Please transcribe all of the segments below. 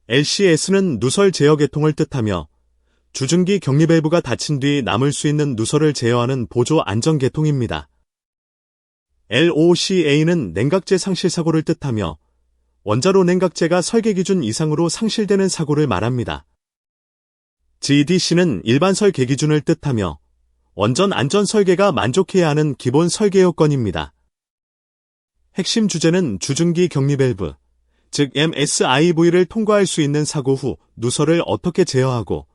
LCS는 누설 제어 계통을 뜻하며 주중기 격리 밸브가 닫힌 뒤 남을 수 있는 누설을 제어하는 보조 안전 계통입니다. LOCA는 냉각제 상실 사고를 뜻하며 원자로 냉각제가 설계 기준 이상으로 상실되는 사고를 말합니다. GDC는 일반 설계 기준을 뜻하며 원전 안전 설계가 만족해야 하는 기본 설계 요건입니다. 핵심 주제는 주중기 격리 밸브, 즉 MSIV를 통과할 수 있는 사고 후 누설을 어떻게 제어하고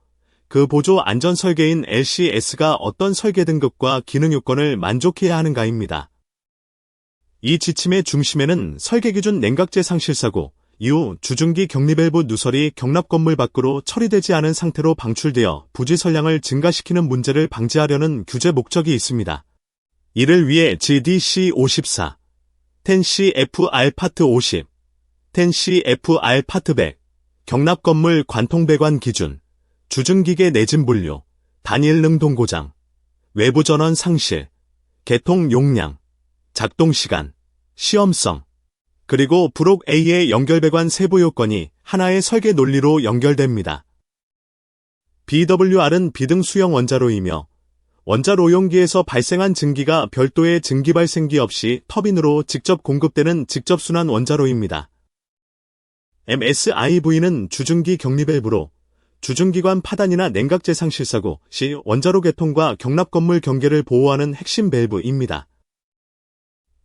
그 보조 안전 설계인 LCS가 어떤 설계 등급과 기능 요건을 만족해야 하는가입니다. 이 지침의 중심에는 설계 기준 냉각제 상실 사고, 이후 주중기 격리 밸브 누설이 경납 건물 밖으로 처리되지 않은 상태로 방출되어 부지 설량을 증가시키는 문제를 방지하려는 규제 목적이 있습니다. 이를 위해 GDC54, 10CFR 파트 50, 10CFR 파트 100, 경납 건물 관통 배관 기준, 주중기계 내진 분류, 단일 능동 고장, 외부 전원 상실, 개통 용량, 작동 시간, 시험성, 그리고 브록 A의 연결 배관 세부 요건이 하나의 설계 논리로 연결됩니다. BWR은 비등 수형 원자로이며 원자로용기에서 발생한 증기가 별도의 증기 발생기 없이 터빈으로 직접 공급되는 직접순환 원자로입니다. MSIV는 주중기 격리 밸브로 주중기관 파단이나 냉각제 상실 사고 시 원자로 개통과 경납 건물 경계를 보호하는 핵심 밸브입니다.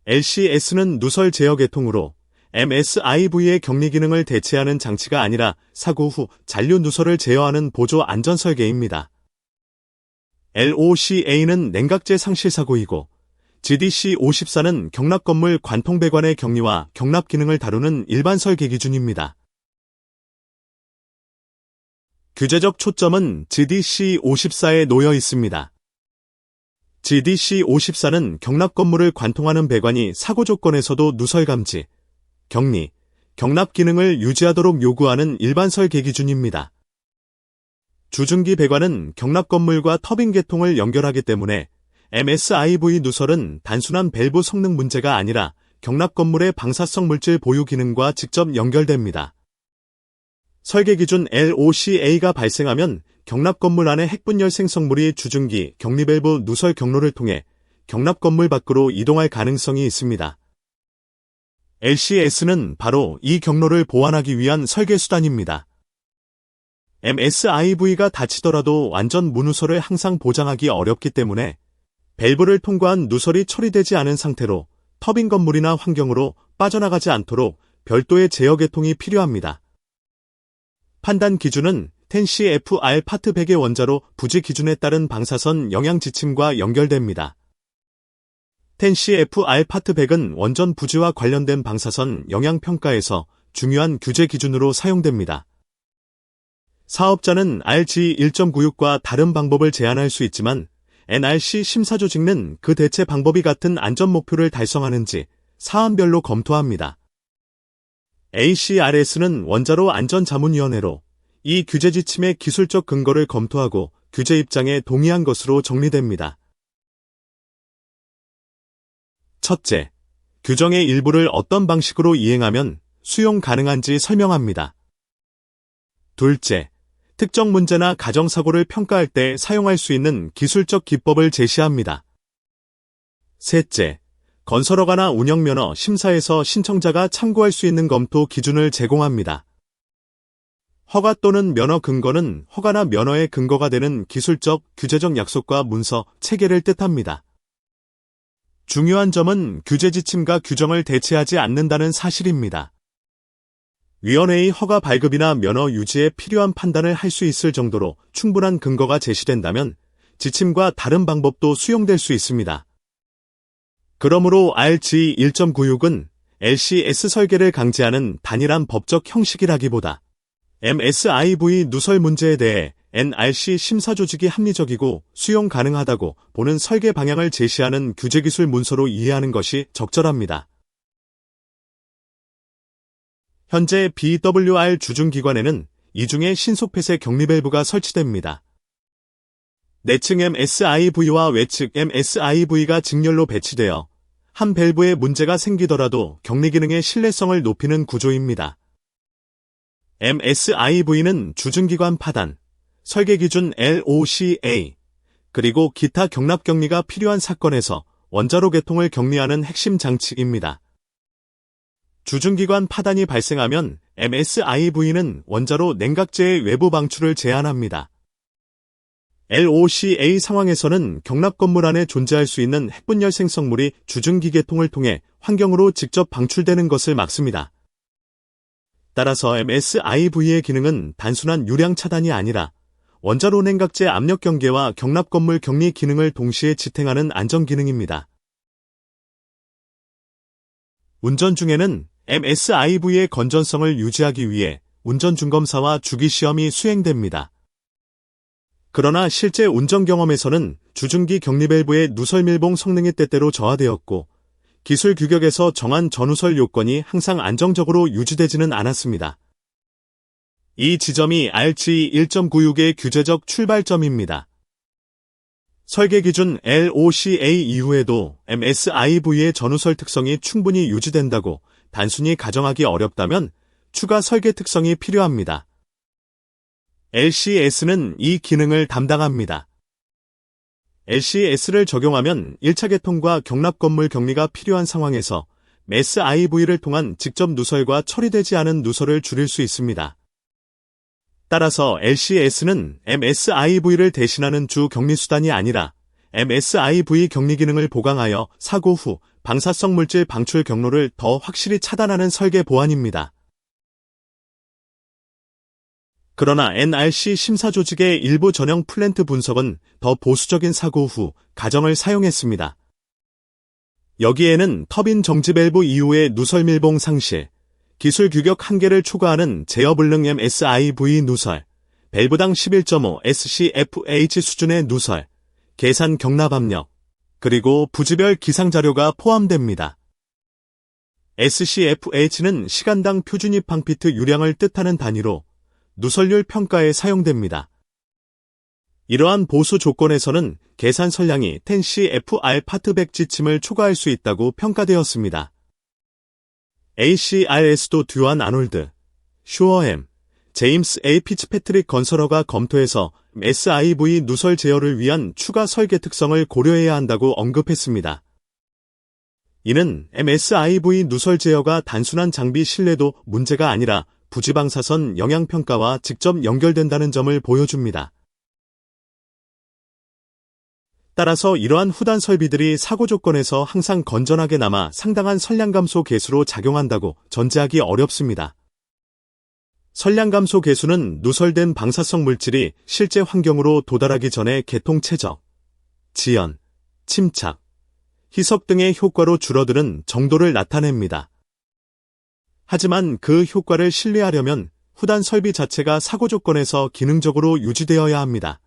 LCS는 누설 제어 계통으로 MSIV의 격리 기능을 대체하는 장치가 아니라 사고 후 잔류 누설을 제어하는 보조 안전 설계입니다. LOCA는 냉각제 상실 사고이고 GDC54는 경납 건물 관통 배관의 격리와 경납 기능을 다루는 일반 설계 기준입니다. 규제적 초점은 GDC54에 놓여 있습니다. GDC54는 경납 건물을 관통하는 배관이 사고 조건에서도 누설 감지, 격리, 경납 기능을 유지하도록 요구하는 일반 설계 기준입니다. 주중기 배관은 경납 건물과 터빈 계통을 연결하기 때문에 MSIV 누설은 단순한 밸브 성능 문제가 아니라 경납 건물의 방사성 물질 보유 기능과 직접 연결됩니다. 설계 기준 LOCA가 발생하면 경납 건물 안의 핵분열 생성물이 주중기 격리 밸브 누설 경로를 통해 경납 건물 밖으로 이동할 가능성이 있습니다. LCS는 바로 이 경로를 보완하기 위한 설계 수단입니다. MSIV가 닫히더라도 완전 무누설을 항상 보장하기 어렵기 때문에 밸브를 통과한 누설이 처리되지 않은 상태로 터빈 건물이나 환경으로 빠져나가지 않도록 별도의 제어 계통이 필요합니다. 판단 기준은 10CFR 파트 100의 원자로 부지 기준에 따른 방사선 영향 지침과 연결됩니다. 10CFR 파트 100은 원전 부지와 관련된 방사선 영향 평가에서 중요한 규제 기준으로 사용됩니다. 사업자는 RG 1.96과 다른 방법을 제안할 수 있지만 NRC 심사 조직은 그 대체 방법이 같은 안전 목표를 달성하는지 사안별로 검토합니다. ACRS는 원자로 안전자문위원회로 이 규제 지침의 기술적 근거를 검토하고 규제 입장에 동의한 것으로 정리됩니다. 첫째, 규정의 일부를 어떤 방식으로 이행하면 수용 가능한지 설명합니다. 둘째, 특정 문제나 가정사고를 평가할 때 사용할 수 있는 기술적 기법을 제시합니다. 셋째, 건설허가나 운영면허 심사에서 신청자가 참고할 수 있는 검토 기준을 제공합니다. 허가 또는 면허 근거는 허가나 면허의 근거가 되는 기술적, 규제적 약속과 문서, 체계를 뜻합니다. 중요한 점은 규제 지침과 규정을 대체하지 않는다는 사실입니다. 위원회의 허가 발급이나 면허 유지에 필요한 판단을 할 수 있을 정도로 충분한 근거가 제시된다면 지침과 다른 방법도 수용될 수 있습니다. 그러므로 RG 1.96은 LCS 설계를 강제하는 단일한 법적 형식이라기보다 MSIV 누설 문제에 대해 NRC 심사 조직이 합리적이고 수용 가능하다고 보는 설계 방향을 제시하는 규제기술 문서로 이해하는 것이 적절합니다. 현재 BWR 주중기관에는 이중의 신속폐쇄 격리 밸브가 설치됩니다. 내측 MSIV와 외측 MSIV가 직렬로 배치되어 한 밸브에 문제가 생기더라도 격리 기능의 신뢰성을 높이는 구조입니다. MSIV는 주중기관 파단, 설계 기준 LOCA, 그리고 기타 경납 격리가 필요한 사건에서 원자로 개통을 격리하는 핵심 장치입니다. 주중기관 파단이 발생하면 MSIV는 원자로 냉각제의 외부 방출을 제한합니다. LOCA 상황에서는 경납 건물 안에 존재할 수 있는 핵분열 생성물이 주중기 개통을 통해 환경으로 직접 방출되는 것을 막습니다. 따라서 MSIV의 기능은 단순한 유량 차단이 아니라 원자로 냉각제 압력 경계와 경납 건물 격리 기능을 동시에 지탱하는 안전 기능입니다. 운전 중에는 MSIV의 건전성을 유지하기 위해 운전 중검사와 주기시험이 수행됩니다. 그러나 실제 운전 경험에서는 주중기 격리 밸브의 누설 밀봉 성능이 때때로 저하되었고 기술 규격에서 정한 전우설 요건이 항상 안정적으로 유지되지는 않았습니다. 이 지점이 RG 1.96의 규제적 출발점입니다. 설계 기준 LOCA 이후에도 MSIV의 전우설 특성이 충분히 유지된다고 단순히 가정하기 어렵다면 추가 설계 특성이 필요합니다. LCS는 이 기능을 담당합니다. LCS를 적용하면 1차 개통과 경납 건물 격리가 필요한 상황에서 MSIV를 통한 직접 누설과 처리되지 않은 누설을 줄일 수 있습니다. 따라서 LCS는 MSIV를 대신하는 주 격리 수단이 아니라 MSIV 격리 기능을 보강하여 사고 후 방사성 물질 방출 경로를 더 확실히 차단하는 설계 보완입니다. 그러나 NRC 심사 조직의 일부 전형 플랜트 분석은 더 보수적인 사고 후 가정을 사용했습니다. 여기에는 터빈 정지 밸브 이후의 누설 밀봉 상실, 기술 규격 한계를 초과하는 제어 불능 MSIV 누설, 밸브당 11.5 SCFH 수준의 누설, 계산 경납 압력, 그리고 부지별 기상 자료가 포함됩니다. SCFH는 시간당 표준 입항피트 유량을 뜻하는 단위로 누설률 평가에 사용됩니다. 이러한 보수 조건에서는 계산 선량이 10CFR 파트 100 지침을 초과할 수 있다고 평가되었습니다. ACRS도 듀안 아놀드, 슈어햄, 제임스 A. 피츠패트릭 건설허가 검토해서 SIV 누설 제어를 위한 추가 설계 특성을 고려해야 한다고 언급했습니다. 이는 MSIV 누설 제어가 단순한 장비 신뢰도 문제가 아니라 부지방사선 영향평가와 직접 연결된다는 점을 보여줍니다. 따라서 이러한 후단 설비들이 사고 조건에서 항상 건전하게 남아 상당한 선량 감소 계수로 작용한다고 전제하기 어렵습니다. 선량 감소 계수는 누설된 방사성 물질이 실제 환경으로 도달하기 전에 개통 최적, 지연, 침착, 희석 등의 효과로 줄어드는 정도를 나타냅니다. 하지만 그 효과를 신뢰하려면 후단 설비 자체가 사고 조건에서 기능적으로 유지되어야 합니다.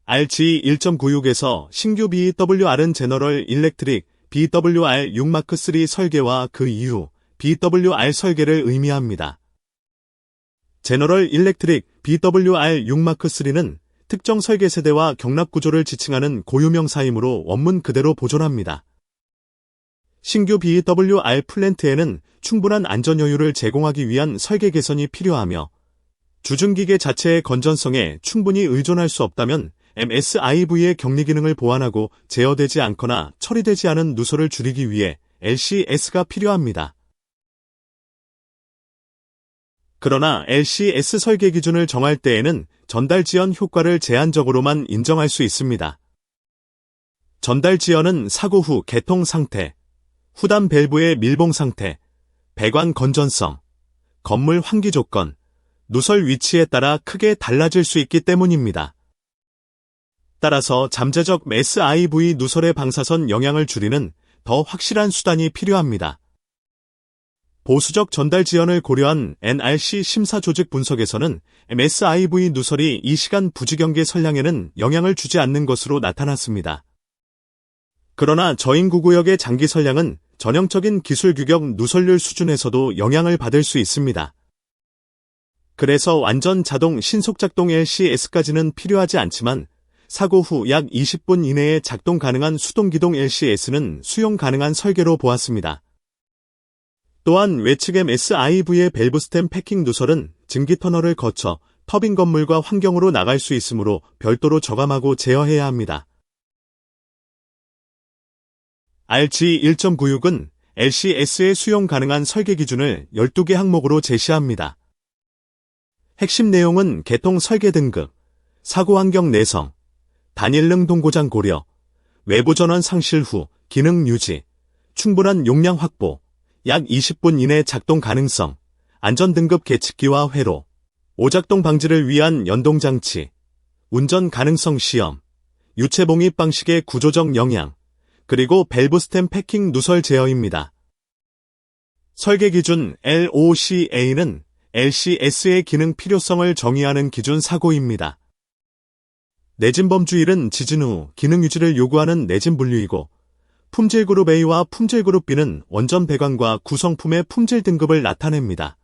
RG 1.96에서 신규 BWR은 제너럴 일렉트릭 BWR 6마크3 설계와 그 이후 BWR 설계를 의미합니다. 제너럴 일렉트릭 BWR 6마크3는 특정 설계 세대와 경납 구조를 지칭하는 고유명사이므로 원문 그대로 보존합니다. 신규 BWR 플랜트에는 충분한 안전 여유를 제공하기 위한 설계 개선이 필요하며 주중기계 자체의 건전성에 충분히 의존할 수 없다면 MSIV의 격리 기능을 보완하고 제어되지 않거나 처리되지 않은 누설을 줄이기 위해 LCS가 필요합니다. 그러나 LCS 설계 기준을 정할 때에는 전달 지연 효과를 제한적으로만 인정할 수 있습니다. 전달 지연은 사고 후 개통 상태, 후단 밸브의 밀봉 상태, 배관 건전성, 건물 환기 조건, 누설 위치에 따라 크게 달라질 수 있기 때문입니다. 따라서 잠재적 SIV 누설의 방사선 영향을 줄이는 더 확실한 수단이 필요합니다. 보수적 전달 지연을 고려한 NRC 심사 조직 분석에서는 MSIV 누설이 이 시간 부지경계 선량에는 영향을 주지 않는 것으로 나타났습니다. 그러나 저인구 구역의 장기 선량은 전형적인 기술 규격 누설률 수준에서도 영향을 받을 수 있습니다. 그래서 완전 자동 신속 작동 LCS까지는 필요하지 않지만 사고 후 약 20분 이내에 작동 가능한 수동 기동 LCS는 수용 가능한 설계로 보았습니다. 또한 외측 MSIV의 밸브 스템 패킹 누설은 증기 터널을 거쳐 터빈 건물과 환경으로 나갈 수 있으므로 별도로 저감하고 제어해야 합니다. RG 1.96은 LCS의 수용 가능한 설계 기준을 12개 항목으로 제시합니다. 핵심 내용은 개통 설계 등급, 사고 환경 내성, 단일 능동 고장 고려, 외부 전원 상실 후 기능 유지, 충분한 용량 확보, 약 20분 이내 작동 가능성, 안전등급 계측기와 회로, 오작동 방지를 위한 연동장치, 운전 가능성 시험, 유체봉입 방식의 구조적 영향, 그리고 밸브 스템 패킹 누설 제어입니다. 설계 기준 LOCA는 LCS의 기능 필요성을 정의하는 기준 사고입니다. 내진 범주일은 지진 후 기능 유지를 요구하는 내진 분류이고, 품질 그룹 A와 품질 그룹 B는 원전 배관과 구성품의 품질 등급을 나타냅니다.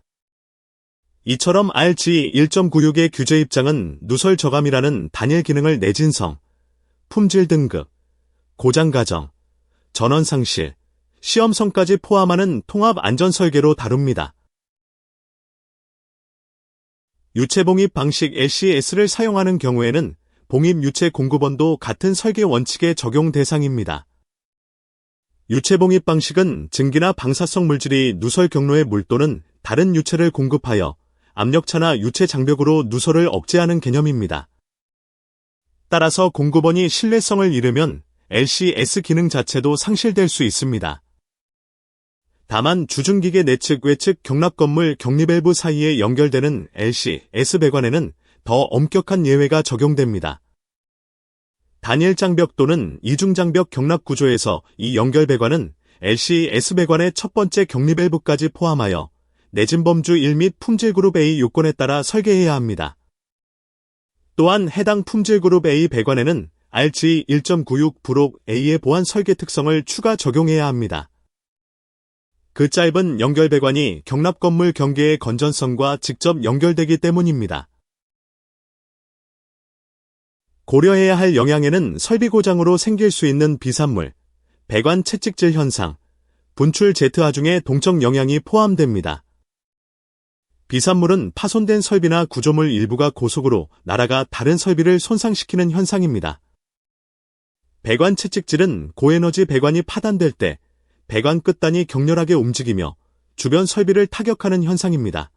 이처럼 RG 1.96의 규제 입장은 누설 저감이라는 단일 기능을 내진성, 품질 등급, 고장 가정, 전원 상실, 시험성까지 포함하는 통합 안전 설계로 다룹니다. 유체 봉입 방식 LCS를 사용하는 경우에는 봉입 유체 공급원도 같은 설계 원칙의 적용 대상입니다. 유체 봉입 방식은 증기나 방사성 물질이 누설 경로의 물 또는 다른 유체를 공급하여 압력차나 유체 장벽으로 누설을 억제하는 개념입니다. 따라서 공급원이 신뢰성을 잃으면 LCS 기능 자체도 상실될 수 있습니다. 다만 주중기계 내측 외측 경납 건물 격리 밸브 사이에 연결되는 LCS 배관에는 더 엄격한 예외가 적용됩니다. 단일 장벽 또는 이중 장벽 경납 구조에서 이 연결 배관은 LCS 배관의 첫 번째 격리 밸브까지 포함하여 내진 범주 1 및 품질 그룹 A 요건에 따라 설계해야 합니다. 또한 해당 품질 그룹 A 배관에는 RG 1.96 부록 A의 보안 설계 특성을 추가 적용해야 합니다. 그 짧은 연결 배관이 경납 건물 경계의 건전성과 직접 연결되기 때문입니다. 고려해야 할 영향에는 설비 고장으로 생길 수 있는 비산물, 배관 채찍질 현상, 분출 제트하중의 동적 영향이 포함됩니다. 비산물은 파손된 설비나 구조물 일부가 고속으로 날아가 다른 설비를 손상시키는 현상입니다. 배관 채찍질은 고에너지 배관이 파단될 때 배관 끝단이 격렬하게 움직이며 주변 설비를 타격하는 현상입니다.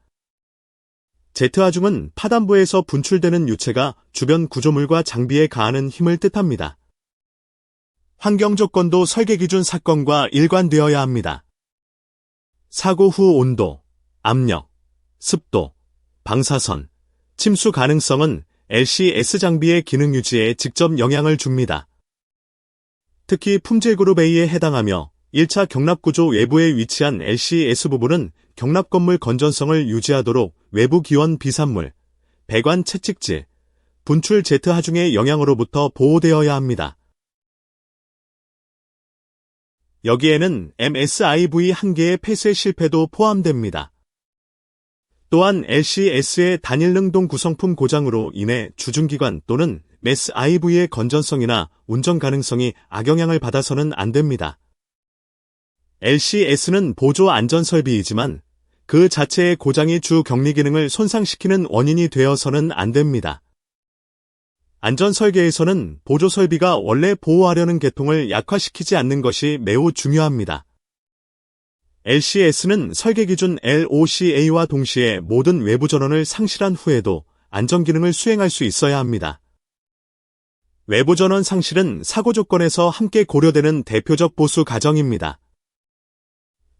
제트하중은 파단부에서 분출되는 유체가 주변 구조물과 장비에 가하는 힘을 뜻합니다. 환경 조건도 설계 기준 사건과 일관되어야 합니다. 사고 후 온도, 압력, 습도, 방사선, 침수 가능성은 LCS 장비의 기능 유지에 직접 영향을 줍니다. 특히 품질 그룹 A에 해당하며 1차 경납구조 외부에 위치한 LCS 부분은 경납 건물 건전성을 유지하도록 외부 기원 비산물, 배관 채찍질, 분출 제트 하중의 영향으로부터 보호되어야 합니다. 여기에는 MSIV 한 개의 폐쇄 실패도 포함됩니다. 또한 LCS의 단일 능동 구성품 고장으로 인해 주중기관 또는 MSIV의 건전성이나 운전 가능성이 악영향을 받아서는 안 됩니다. LCS는 보조 안전 설비이지만 그 자체의 고장이 주 격리 기능을 손상시키는 원인이 되어서는 안 됩니다. 안전 설계에서는 보조 설비가 원래 보호하려는 계통을 약화시키지 않는 것이 매우 중요합니다. LCS는 설계 기준 LOCA와 동시에 모든 외부 전원을 상실한 후에도 안전 기능을 수행할 수 있어야 합니다. 외부 전원 상실은 사고 조건에서 함께 고려되는 대표적 보수 가정입니다.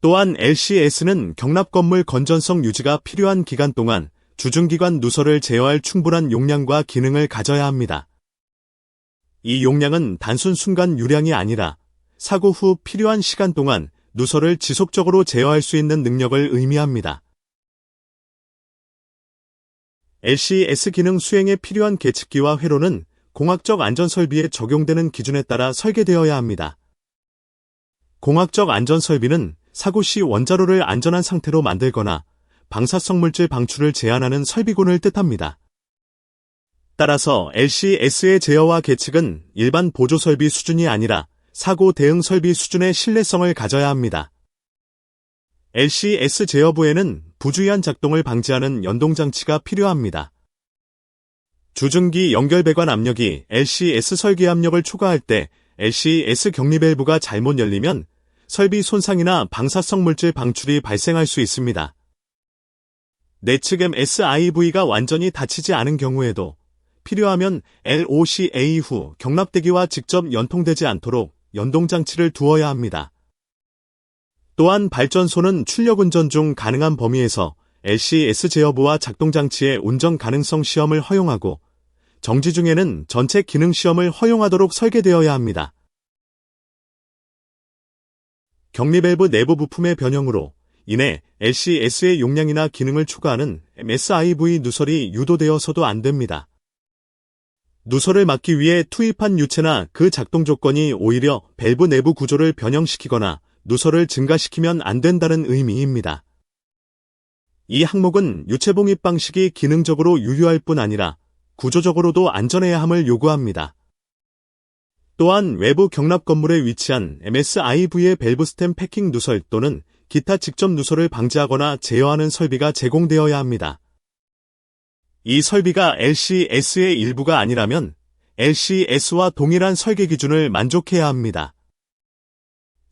또한 LCS는 경납 건물 건전성 유지가 필요한 기간 동안 주중기관 누설을 제어할 충분한 용량과 기능을 가져야 합니다. 이 용량은 단순 순간 유량이 아니라 사고 후 필요한 시간 동안 누설을 지속적으로 제어할 수 있는 능력을 의미합니다. LCS 기능 수행에 필요한 계측기와 회로는 공학적 안전설비에 적용되는 기준에 따라 설계되어야 합니다. 공학적 안전설비는 사고 시 원자로를 안전한 상태로 만들거나 방사성 물질 방출을 제한하는 설비군을 뜻합니다. 따라서 LCS의 제어와 계측은 일반 보조 설비 수준이 아니라 사고 대응 설비 수준의 신뢰성을 가져야 합니다. LCS 제어부에는 부주의한 작동을 방지하는 연동장치가 필요합니다. 주중기 연결 배관 압력이 LCS 설계 압력을 초과할 때 LCS 격리 밸브가 잘못 열리면 설비 손상이나 방사성 물질 방출이 발생할 수 있습니다. 내측 MSIV가 완전히 닫히지 않은 경우에도 필요하면 LOCA 후 경납대기와 직접 연통되지 않도록 연동장치를 두어야 합니다. 또한 발전소는 출력 운전 중 가능한 범위에서 LCS 제어부와 작동장치의 운전 가능성 시험을 허용하고 정지 중에는 전체 기능 시험을 허용하도록 설계되어야 합니다. 격리 밸브 내부 부품의 변형으로 인해 LCS의 용량이나 기능을 초과하는 MSIV 누설이 유도되어서도 안 됩니다. 누설을 막기 위해 투입한 유체나 그 작동 조건이 오히려 밸브 내부 구조를 변형시키거나 누설을 증가시키면 안 된다는 의미입니다. 이 항목은 유체 봉입 방식이 기능적으로 유효할 뿐 아니라 구조적으로도 안전해야 함을 요구합니다. 또한 외부 경납 건물에 위치한 MSIV의 밸브 스템 패킹 누설 또는 기타 직접 누설을 방지하거나 제어하는 설비가 제공되어야 합니다. 이 설비가 LCS의 일부가 아니라면 LCS와 동일한 설계 기준을 만족해야 합니다.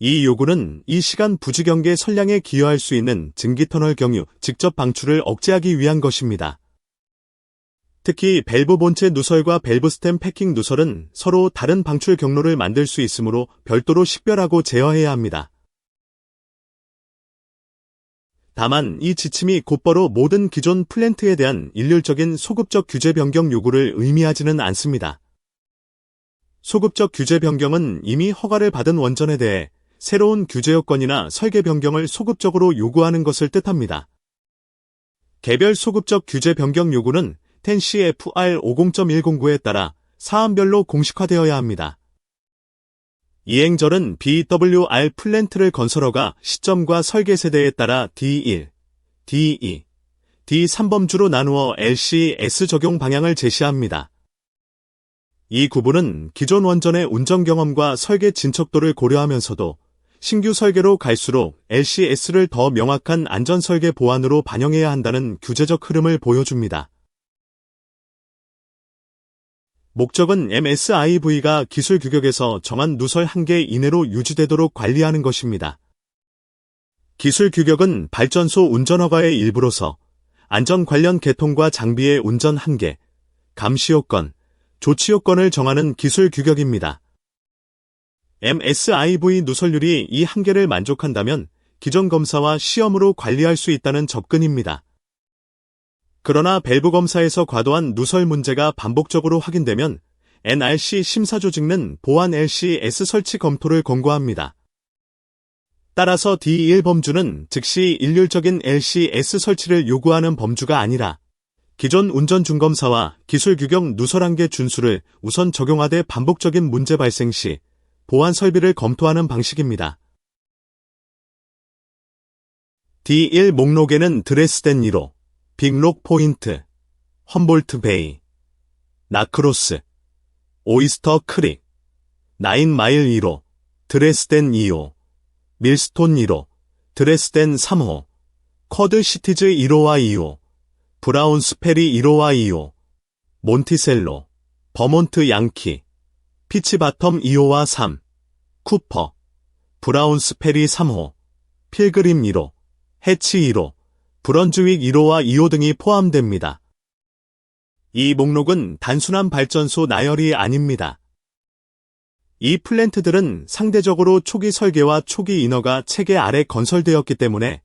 이 요구는 이 시간 부지 경계 선량에 기여할 수 있는 증기터널 경유, 직접 방출을 억제하기 위한 것입니다. 특히 밸브 본체 누설과 밸브 스템 패킹 누설은 서로 다른 방출 경로를 만들 수 있으므로 별도로 식별하고 제어해야 합니다. 다만 이 지침이 곧바로 모든 기존 플랜트에 대한 일률적인 소급적 규제 변경 요구를 의미하지는 않습니다. 소급적 규제 변경은 이미 허가를 받은 원전에 대해 새로운 규제 요건이나 설계 변경을 소급적으로 요구하는 것을 뜻합니다. 개별 소급적 규제 변경 요구는 10CFR 50.109에 따라 사안별로 공식화되어야 합니다. 이행절은 BWR 플랜트를 건설허가 시점과 설계 세대에 따라 D1, D2, D3범주로 나누어 LCS 적용 방향을 제시합니다. 이 구분은 기존 원전의 운전 경험과 설계 진척도를 고려하면서도 신규 설계로 갈수록 LCS를 더 명확한 안전설계 보완으로 반영해야 한다는 규제적 흐름을 보여줍니다. 목적은 MSIV가 기술 규격에서 정한 누설 한계 이내로 유지되도록 관리하는 것입니다. 기술 규격은 발전소 운전허가의 일부로서 안전 관련 계통과 장비의 운전 한계, 감시 요건, 조치 요건을 정하는 기술 규격입니다. MSIV 누설률이 이 한계를 만족한다면 기존 검사와 시험으로 관리할 수 있다는 접근입니다. 그러나 밸브 검사에서 과도한 누설 문제가 반복적으로 확인되면 NRC 심사조직은 보완 LCS 설치 검토를 권고합니다. 따라서 D1 범주는 즉시 일률적인 LCS 설치를 요구하는 범주가 아니라 기존 운전 중검사와 기술 규격 누설 한계 준수를 우선 적용하되 반복적인 문제 발생 시 보완 설비를 검토하는 방식입니다. D1 목록에는 드레스덴 1호, 빅록 포인트, 험볼트 베이, 나크로스, 오이스터 크릭, 나인마일 1호, 드레스덴 2호, 밀스톤 1호, 드레스덴 3호, 쿼드 시티즈 1호와 2호, 브라운스페리 1호와 2호, 몬티셀로, 버몬트 양키, 피치바텀 2호와 3, 쿠퍼, 브라운스페리 3호, 필그림 1호, 해치 1호, 브런즈윅 1호와 2호 등이 포함됩니다. 이 목록은 단순한 발전소 나열이 아닙니다. 이 플랜트들은 상대적으로 초기 설계와 초기 인허가 체계 아래 건설되었기 때문에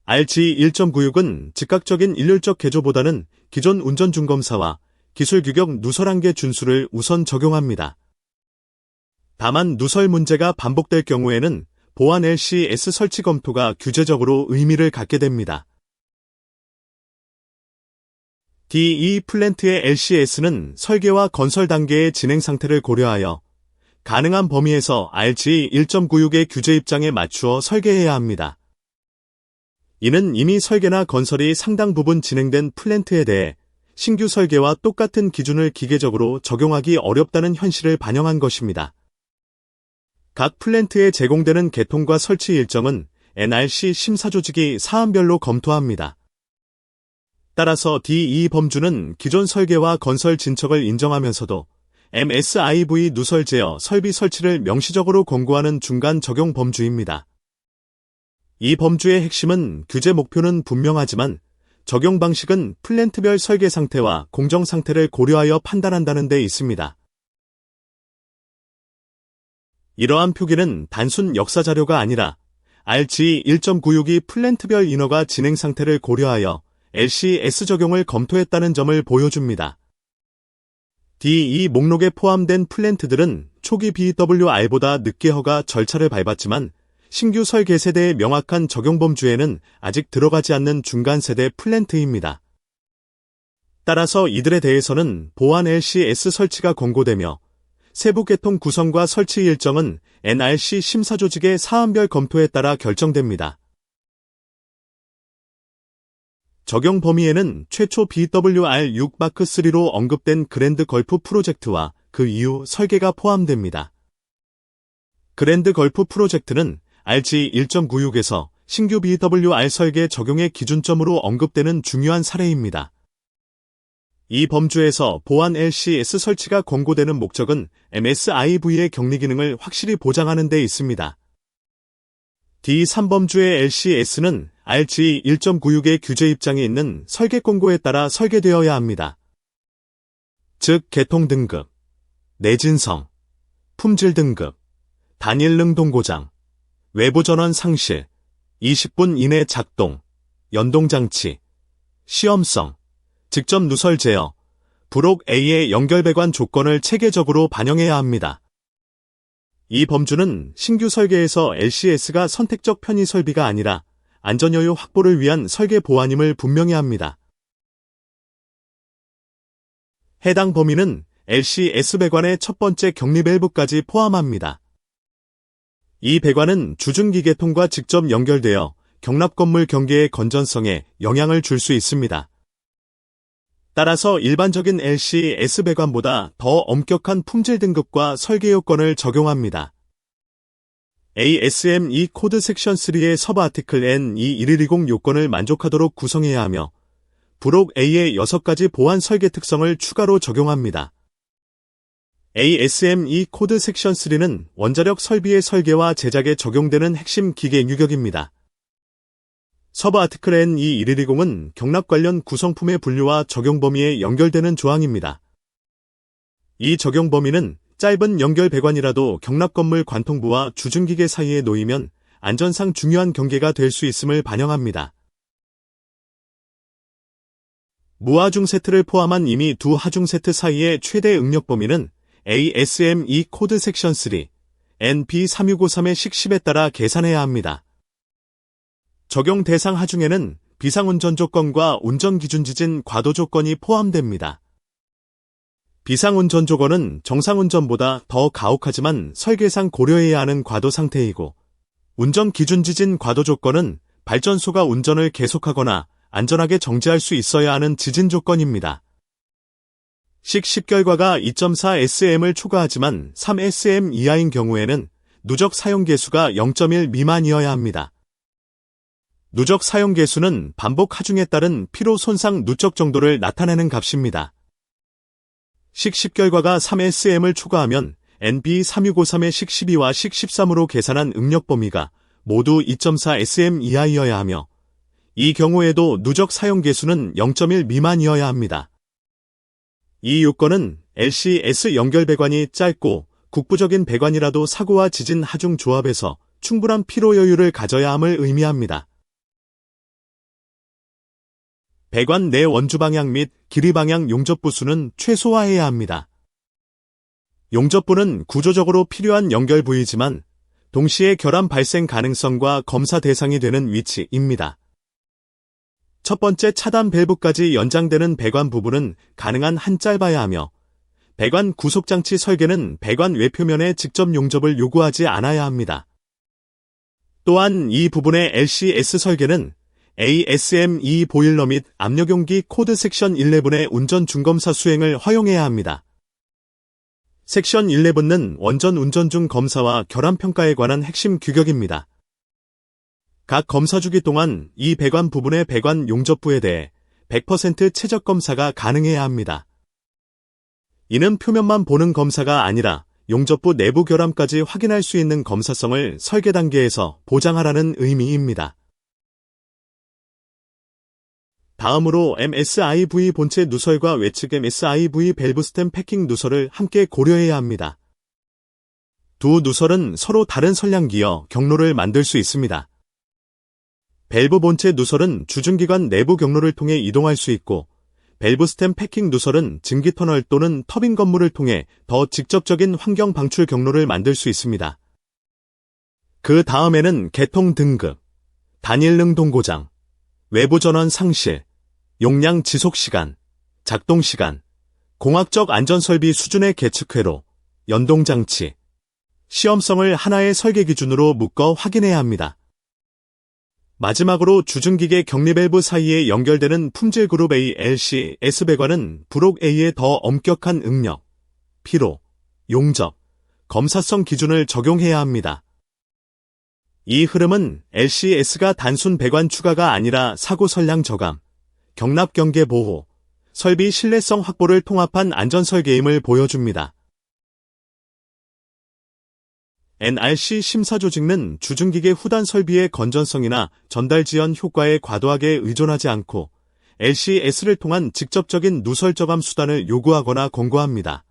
RG 1.96은 즉각적인 일률적 개조보다는 기존 운전 중검사와 기술 규격 누설 한계 준수를 우선 적용합니다. 다만 누설 문제가 반복될 경우에는 보완 LCS 설치 검토가 규제적으로 의미를 갖게 됩니다. D2 플랜트의 LCS는 설계와 건설 단계의 진행 상태를 고려하여 가능한 범위에서 RG 1.96의 규제 입장에 맞추어 설계해야 합니다. 이는 이미 설계나 건설이 상당 부분 진행된 플랜트에 대해 신규 설계와 똑같은 기준을 기계적으로 적용하기 어렵다는 현실을 반영한 것입니다. 각 플랜트에 제공되는 개통과 설치 일정은 NRC 심사조직이 사안별로 검토합니다. 따라서 D2 범주는 기존 설계와 건설 진척을 인정하면서도 MSIV 누설 제어 설비 설치를 명시적으로 권고하는 중간 적용 범주입니다. 이 범주의 핵심은 규제 목표는 분명하지만 적용 방식은 플랜트별 설계 상태와 공정 상태를 고려하여 판단한다는 데 있습니다. 이러한 표기는 단순 역사 자료가 아니라 RG 1.96이 플랜트별 인허가 진행 상태를 고려하여 LCS 적용을 검토했다는 점을 보여줍니다. D2 목록에 포함된 플랜트들은 초기 BWR보다 늦게 허가 절차를 밟았지만 신규 설계 세대의 명확한 적용 범주에는 아직 들어가지 않는 중간 세대 플랜트입니다. 따라서 이들에 대해서는 보완 LCS 설치가 권고되며 세부 개통 구성과 설치 일정은 NRC 심사조직의 사안별 검토에 따라 결정됩니다. 적용 범위에는 최초 BWR6 마크3로 언급된 그랜드 걸프 프로젝트와 그 이후 설계가 포함됩니다. 그랜드 걸프 프로젝트는 RG 1.96에서 신규 BWR 설계 적용의 기준점으로 언급되는 중요한 사례입니다. 이 범주에서 보완 LCS 설치가 권고되는 목적은 MSIV의 격리 기능을 확실히 보장하는 데 있습니다. D3범주의 LCS는 RG 1.96의 규제 입장에 있는 설계 권고에 따라 설계되어야 합니다. 즉 개통 등급, 내진성, 품질 등급, 단일 능동 고장, 외부 전원 상실, 20분 이내 작동, 연동장치, 시험성, 직접 누설 제어, 브록 A의 연결 배관 조건을 체계적으로 반영해야 합니다. 이 범주는 신규 설계에서 LCS가 선택적 편의 설비가 아니라 안전여유 확보를 위한 설계 보완임을 분명히 합니다. 해당 범위는 LCS 배관의 첫 번째 격리 밸브까지 포함합니다. 이 배관은 주중기 계통과 직접 연결되어 경납 건물 경계의 건전성에 영향을 줄 수 있습니다. 따라서 일반적인 LCS 배관보다 더 엄격한 품질 등급과 설계 요건을 적용합니다. ASME 코드 섹션 3의 서브 아티클 N21120 요건을 만족하도록 구성해야 하며 브록 A의 6가지 보완 설계 특성을 추가로 적용합니다. ASME 코드 섹션 3는 원자력 설비의 설계와 제작에 적용되는 핵심 기계 유격입니다. 서브 아티클 N21120은 경납 관련 구성품의 분류와 적용 범위에 연결되는 조항입니다. 이 적용 범위는 짧은 연결 배관이라도 경납 건물 관통부와 주중기계 사이에 놓이면 안전상 중요한 경계가 될 수 있음을 반영합니다. 무하중 세트를 포함한 이미 두 하중 세트 사이의 최대 응력 범위는 ASME 코드 섹션 3, NP3653-10에 따라 계산해야 합니다. 적용 대상 하중에는 비상운전 조건과 운전기준지진 과도 조건이 포함됩니다. 비상운전 조건은 정상운전보다 더 가혹하지만 설계상 고려해야 하는 과도 상태이고, 운전기준지진 과도 조건은 발전소가 운전을 계속하거나 안전하게 정지할 수 있어야 하는 지진 조건입니다. 식 결과가 2.4SM을 초과하지만 3SM 이하인 경우에는 누적 사용 개수가 0.1 미만이어야 합니다. 누적 사용 개수는 반복 하중에 따른 피로 손상 누적 정도를 나타내는 값입니다. 식 결과가 3SM을 초과하면 NB3653-1012와 1013으로 계산한 응력 범위가 모두 2.4SM 이하이어야 하며 이 경우에도 누적 사용 개수는 0.1 미만이어야 합니다. 이 요건은 LCS 연결 배관이 짧고 국부적인 배관이라도 사고와 지진 하중 조합에서 충분한 피로 여유를 가져야 함을 의미합니다. 배관 내 원주 방향 및 길이 방향 용접부 수는 최소화해야 합니다. 용접부는 구조적으로 필요한 연결 부위지만 동시에 결함 발생 가능성과 검사 대상이 되는 위치입니다. 첫 번째 차단 밸브까지 연장되는 배관 부분은 가능한 한 짧아야 하며 배관 구속장치 설계는 배관 외표면에 직접 용접을 요구하지 않아야 합니다. 또한 이 부분의 LCS 설계는 ASME 보일러 및 압력용기 코드 섹션 11의 운전 중검사 수행을 허용해야 합니다. 섹션 11는 원전 운전 중 검사와 결함 평가에 관한 핵심 규격입니다. 각 검사 주기 동안 이 배관 부분의 배관 용접부에 대해 100% 최적 검사가 가능해야 합니다. 이는 표면만 보는 검사가 아니라 용접부 내부 결함까지 확인할 수 있는 검사성을 설계 단계에서 보장하라는 의미입니다. 다음으로 MSIV 본체 누설과 외측 MSIV 밸브 스템 패킹 누설을 함께 고려해야 합니다. 두 누설은 서로 다른 선량기어 경로를 만들 수 있습니다. 밸브 본체 누설은 주중기관 내부 경로를 통해 이동할 수 있고, 밸브 스템 패킹 누설은 증기 터널 또는 터빈 건물을 통해 더 직접적인 환경 방출 경로를 만들 수 있습니다. 그 다음에는 개통 등급, 단일 능동 고장, 외부 전원 상실, 용량 지속 시간, 작동 시간, 공학적 안전설비 수준의 계측 회로, 연동장치, 시험성을 하나의 설계 기준으로 묶어 확인해야 합니다. 마지막으로 주중기계 격리 밸브 사이에 연결되는 품질 그룹 A, LC, S 배관은 부록 A의 더 엄격한 응력, 피로, 용접, 검사성 기준을 적용해야 합니다. 이 흐름은 LC-S가 단순 배관 추가가 아니라 사고 선량 저감, 경납 경계 보호, 설비 신뢰성 확보를 통합한 안전 설계임을 보여줍니다. NRC 심사 조직은 주중기계 후단 설비의 건전성이나 전달 지연 효과에 과도하게 의존하지 않고 LC-S를 통한 직접적인 누설 저감 수단을 요구하거나 권고합니다.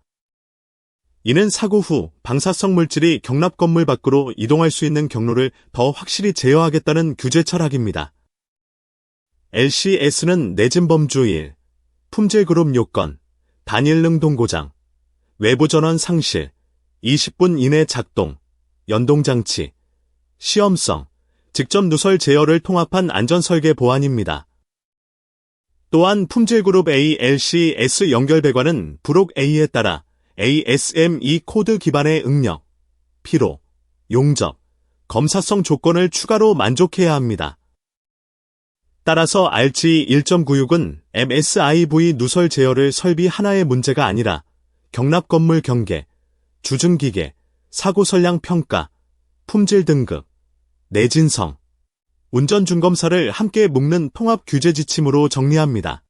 이는 사고 후 방사성 물질이 경납 건물 밖으로 이동할 수 있는 경로를 더 확실히 제어하겠다는 규제 철학입니다. LC-S는 내진 범주 1, 품질 그룹 요건, 단일 능동 고장, 외부 전원 상실, 20분 이내 작동, 연동장치, 시험성, 직접 누설 제어를 통합한 안전설계 보안입니다. 또한 품질그룹 A, LC, S 연결 배관은 부록 A에 따라 ASME 코드 기반의 응력, 피로, 용접, 검사성 조건을 추가로 만족해야 합니다. 따라서 RG 1.96은 MSIV 누설 제어를 설비 하나의 문제가 아니라 경납 건물 경계, 주중기계, 사고 선량 평가, 품질 등급, 내진성, 운전 중검사를 함께 묶는 통합 규제 지침으로 정리합니다.